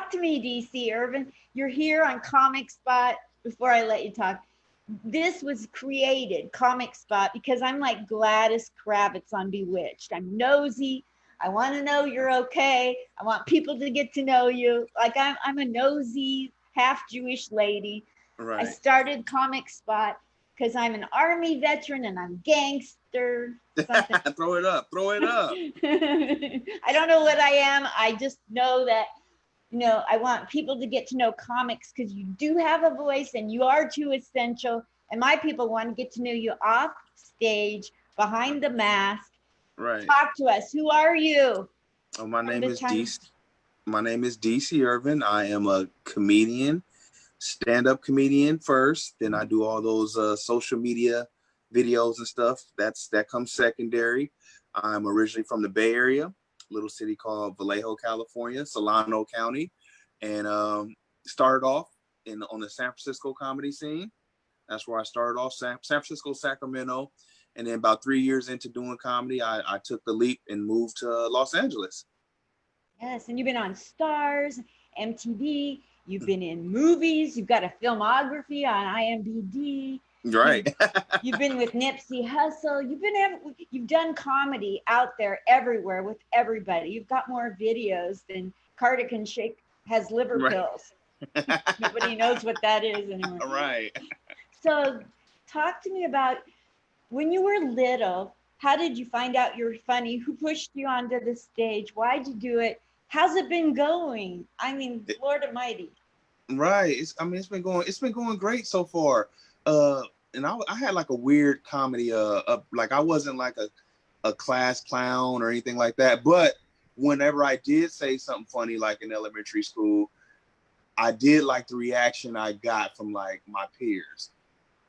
talk to me, DC Ervin. You're here on Comic Spot. Before I let you talk, this was created, Comic Spot, because I'm like Gladys Kravitz on Bewitched. I'm nosy. I want to know you're okay. I want people to get to know you. Like I'm a nosy, half Jewish lady. I Right. started Comic Spot because I'm an Army veteran and I'm gangster. Something. Throw it up. Throw it up. I don't know what I am. I just know that, I want people to get to know comics because you do have a voice and you are too essential. And my people want to get to know you off stage, behind the mask. Right. Talk to us. Who are you? Oh, my From name the is time. DC. My name is DC Ervin. I am a comedian, stand-up comedian first. Then I do all those social media videos and stuff. That comes secondary. I'm originally from the Bay Area, little city called Vallejo, California, Solano County, and started off on the San Francisco comedy scene. That's where I started off, San Francisco, Sacramento. And then about 3 years into doing comedy, I took the leap and moved to Los Angeles. Yes, and you've been on Stars, MTV. You've been in movies. You've got a filmography on IMDb. You've, Right. you've been with Nipsey Hussle. You've done comedy out there everywhere with everybody. You've got more videos than Carter Can Shake has liver Right. pills. Nobody knows what that is anymore. Right. So, talk to me about when you were little. How did you find out you were funny? Who pushed you onto the stage? Why'd you do it? How's it been going? I mean, Lord Almighty. Right. It's been going great so far. Uh and I had like a weird comedy like I wasn't like a class clown or anything like that, but whenever I did say something funny like in elementary school, I did like the reaction I got from like my peers.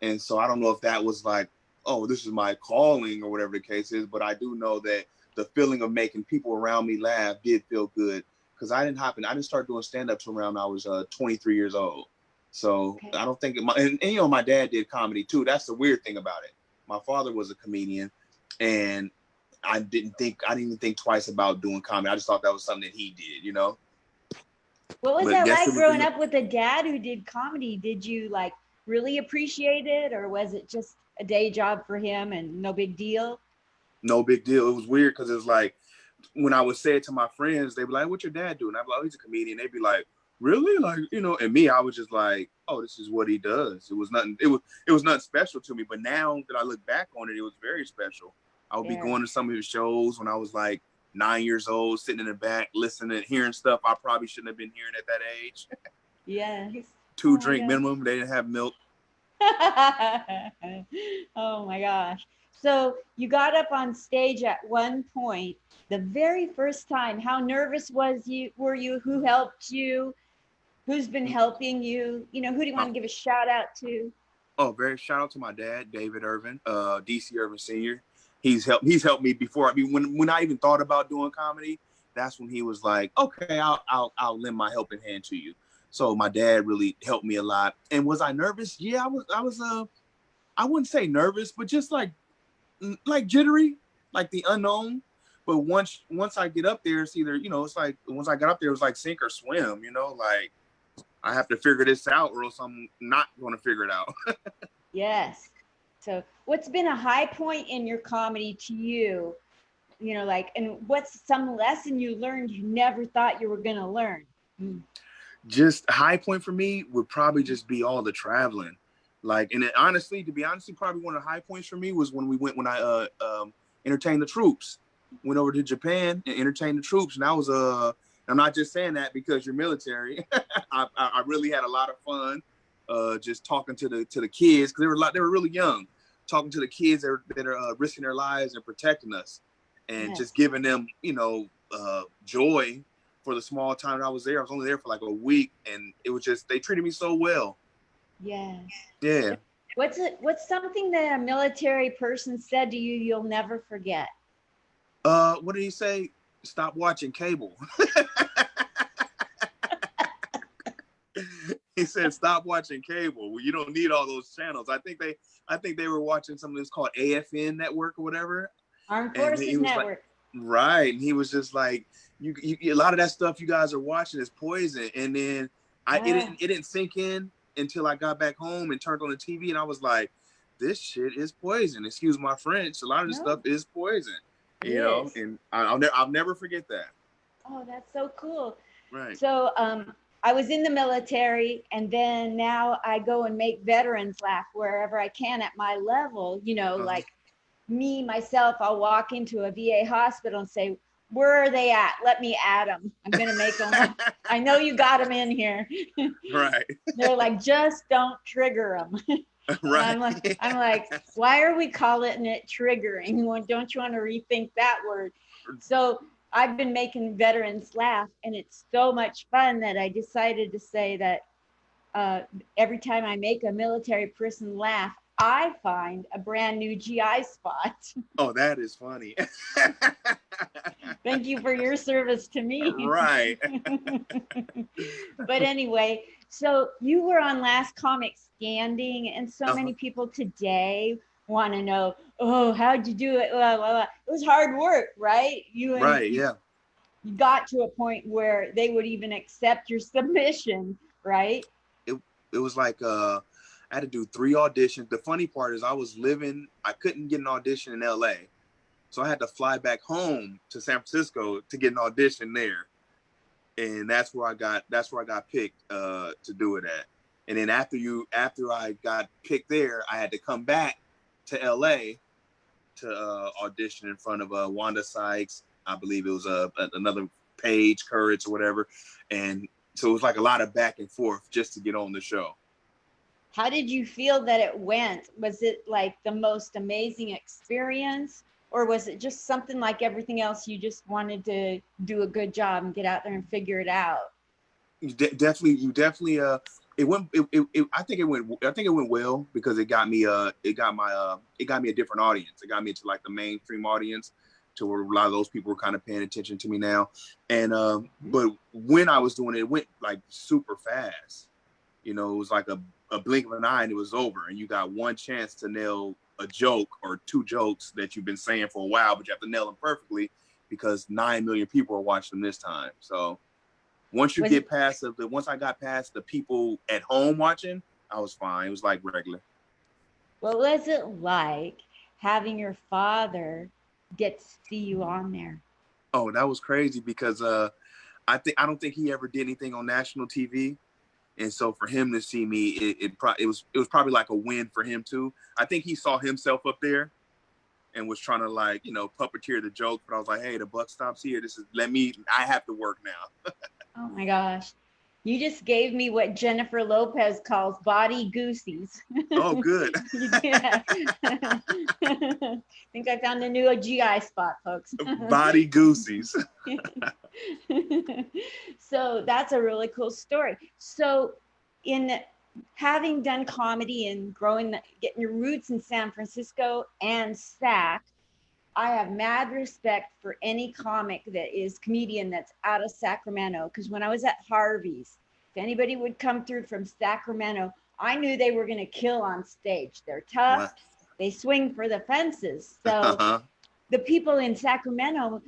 And so I don't know if that was like, oh, this is my calling or whatever the case is, but I do know that the feeling of making people around me laugh did feel good because I didn't start doing stand up till around I was 23 years old. So Okay. I don't think and my dad did comedy too. That's the weird thing about it. My father was a comedian, and I didn't even think twice about doing comedy. I just thought that was something that he did. What was But that guess like who? growing up with a dad who did comedy? Did you like really appreciate it, or was it just a day job for him and no big deal? No big deal. It was weird because it was like when I would say it to my friends, they'd be like, "What's your dad doing?" I'd be like, "Oh, he's a comedian." They'd be like, "Really?" Like. And me, I was just like, "Oh, this is what he does." It was nothing. It was nothing special to me. But now that I look back on it, it was very special. I would be Yeah. going to some of his shows when I was like 9 years old, sitting in the back, listening, hearing stuff I probably shouldn't have been hearing at that age. Yes. Two Oh my drink God. minimum. They didn't have milk. Oh my gosh. So you got up on stage at one point, the very first time. How nervous were you? Who helped you? Who's been helping you? Who do you My want to give a shout out to? Oh, very shout out to my dad, David Ervin, DC Ervin Sr. He's helped me before. I mean, when I even thought about doing comedy, that's when he was like, "Okay, I'll lend my helping hand to you." So my dad really helped me a lot. And was I nervous? Yeah, I wouldn't say nervous, but just like jittery, like the unknown. But once I get up there, it's either it's like once I got up there, it was like sink or swim. Like I have to figure this out, or else I'm not going to figure it out. Yes. So what's been a high point in your comedy to you? And what's some lesson you learned you never thought you were going to learn? Mm. Just high point for me would probably just be all the traveling. Like, and honestly, to be honest, probably one of the high points for me was when I entertained the troops. Went over to Japan and entertained the troops, and I was I'm not just saying that because you're military. I really had a lot of fun just talking to the kids because they were really young, talking to the kids that are risking their lives and protecting us, and Yes. just giving them joy for the small time that I was there. I was only there for like a week, and it was just they treated me so well. Yes. Yeah. What's something that a military person said to you you'll never forget? What did he say? Stop watching cable. He said, "Stop watching cable. Well, you don't need all those channels." I think they were watching something that's called AFN network or whatever. Armed And he Forces was like, Network. Right. And he was just like, you a lot of that stuff you guys are watching is poison. And then it didn't sink in until I got back home and turned on the TV, and I was like, this shit is poison. Excuse my French. A lot of this stuff No, is poison, it is. and I'll never forget that. Oh, that's so cool. Right. So I was in the military, and then now I go and make veterans laugh wherever I can at my level. Uh-huh. Like me, myself, I'll walk into a VA hospital and say, where are they at? Let me at them. I'm going to make them. I know you got them in here. Right. They're like, just don't trigger them. And Right. I'm like, why are we calling it triggering? Don't you want to rethink that word? So I've been making veterans laugh, and it's so much fun that I decided to say that every time I make a military person laugh, I find a brand new GI spot. Oh, that is funny. Thank you for your service to me. Right. But anyway, so you were on Last Comic Standing, and so Uh-huh. many people today want to know, oh, how'd you do it? Blah, blah, blah. It was hard work, right? Right. You Yeah. got to a point where they would even accept your submission, right? It it was like I had to do 3 auditions. The funny part is I couldn't get an audition in LA. So I had to fly back home to San Francisco to get an audition there. And that's where I got picked to do it at. And then after I got picked there, I had to come back to LA to audition in front of Wanda Sykes. I believe it was another Paige Courage or whatever. And so it was like a lot of back and forth just to get on the show. How did you feel that it went? Was it like the most amazing experience? Or was it just something like everything else? You just wanted to do a good job and get out there and figure it out? You definitely I think it went well because it got me a different audience. It got me to like the mainstream audience, to where a lot of those people were kind of paying attention to me now. And but when I was doing it, it went like super fast. It was like a blink of an eye and it was over, and you got one chance to nail a joke or 2 jokes that you've been saying for a while, but you have to nail them perfectly because 9 million people are watching them this time. So Was it, once I got past the people at home watching, I was fine. It was like regular. what was it like having your father get to see you on there? Oh, that was crazy because I don't think he ever did anything on national TV. And so for him to see me, it was probably like a win for him too. I think he saw himself up there and was trying to like, puppeteer the joke. But I was like, hey, the buck stops here. I have to work now. Oh my gosh. You just gave me what Jennifer Lopez calls body goosies. Oh, good. Yeah. I think I found a new GI spot, folks. Body goosies. So that's a really cool story. So in having done comedy and getting your roots in San Francisco and SAC, I have mad respect for any comic that is comedian that's out of Sacramento. Because when I was at Harvey's, if anybody would come through from Sacramento, I knew they were going to kill on stage. They're tough. What? They swing for the fences. So Uh-huh. the people in Sacramento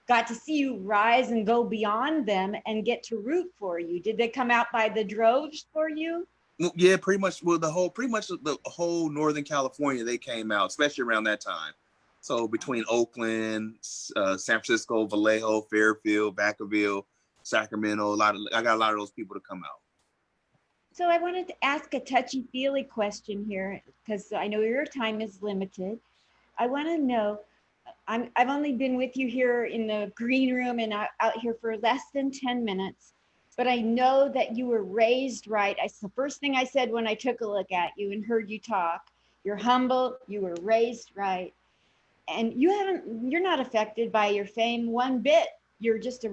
got to see you rise and go beyond them and get to root for you. Did they come out by the droves for you? Well, yeah, pretty much. Well, the whole Northern California, they came out, especially around that time. So between Oakland, San Francisco, Vallejo, Fairfield, Vacaville, Sacramento, I got a lot of those people to come out. So I wanted to ask a touchy-feely question here because I know your time is limited. I want to know, I've only been with you here in the green room and out here for less than 10 minutes, but I know that you were raised right. It's the first thing I said when I took a look at you and heard you talk. You're humble, you were raised right. And you're not affected by your fame one bit. You're just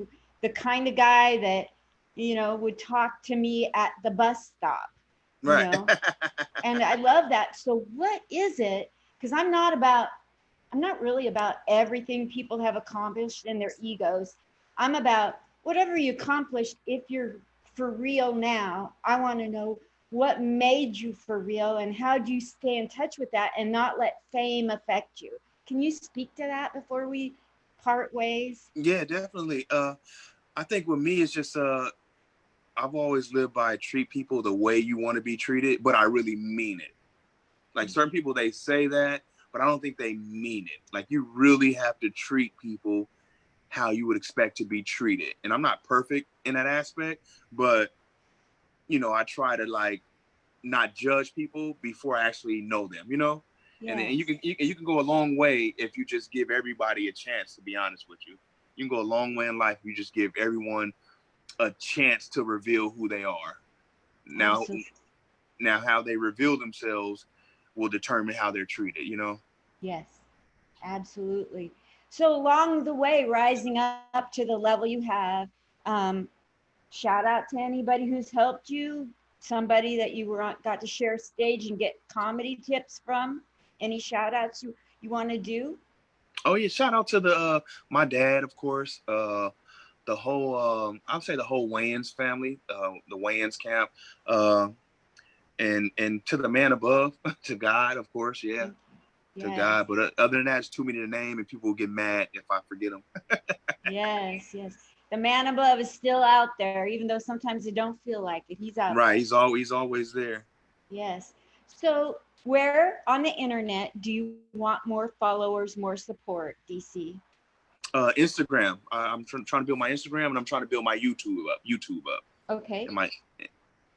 the kind of guy that, would talk to me at the bus stop, you Right. know, and I love that. So what is it? Because I'm not really about everything people have accomplished and their egos. I'm about whatever you accomplished. If you're for real now, I want to know what made you for real and how do you stay in touch with that and not let fame affect you. Can you speak to that before we part ways? Yeah, definitely. I think with me, it's just I've always lived by treat people the way you want to be treated, but I really mean it. Like certain people, they say that, but I don't think they mean it. Like you really have to treat people how you would expect to be treated. And I'm not perfect in that aspect, but I try to like not judge people before I actually know them, And Yes. you can go a long way if you just give everybody a chance, to be honest with you. You can go a long way in life if you just give everyone a chance to reveal who they are. Now, Absolutely. now how they reveal themselves will determine how they're treated. Yes. Absolutely. So along the way, rising up to the level you have, um, shout out to anybody who's helped you, somebody that you were on, got to share stage and get comedy tips from. Any shout outs you want to do? Oh yeah, shout out to the my dad, of course. The whole I'll say the whole Wayans family, the Wayans camp, uh, and to the man above, to God, of course, yeah, Thank you. to Yes. God. But other than that, it's too many to name, and people will get mad if I forget them. Yes. Yes. The man above is still out there, even though sometimes it don't feel like it. He's out Right, there. he's always there. Yes. So where on the internet do you want more followers, more support, DC? Instagram. I'm trying to build my Instagram, and I'm trying to build my YouTube up. Okay. And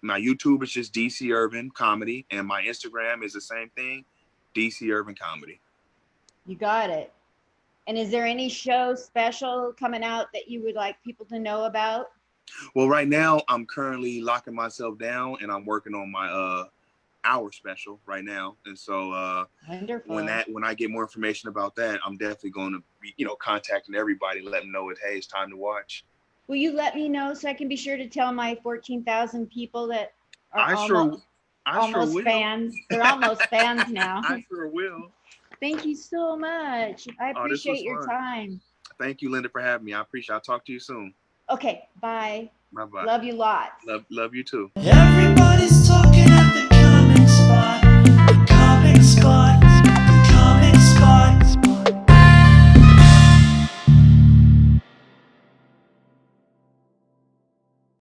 my YouTube is just DC Ervin comedy, and my Instagram is the same thing, DC Ervin comedy. You got it. And is there any show special coming out that you would like people to know about? Well, right now I'm currently locking myself down, and I'm working on my hour special right now. And so Wonderful. when I get more information about that, I'm definitely going to be contacting everybody, letting them know hey, it's time to watch. Will you let me know so I can be sure to tell my 14,000 people that are I sure I sure almost will. fans? They're almost fans now. I sure will. Thank you so much. I Oh, this was appreciate your fun. time. Thank you, Linda, for having me. I appreciate it. I'll talk to you soon. Okay, bye. Bye bye. Love you lots. Love you too. Everybody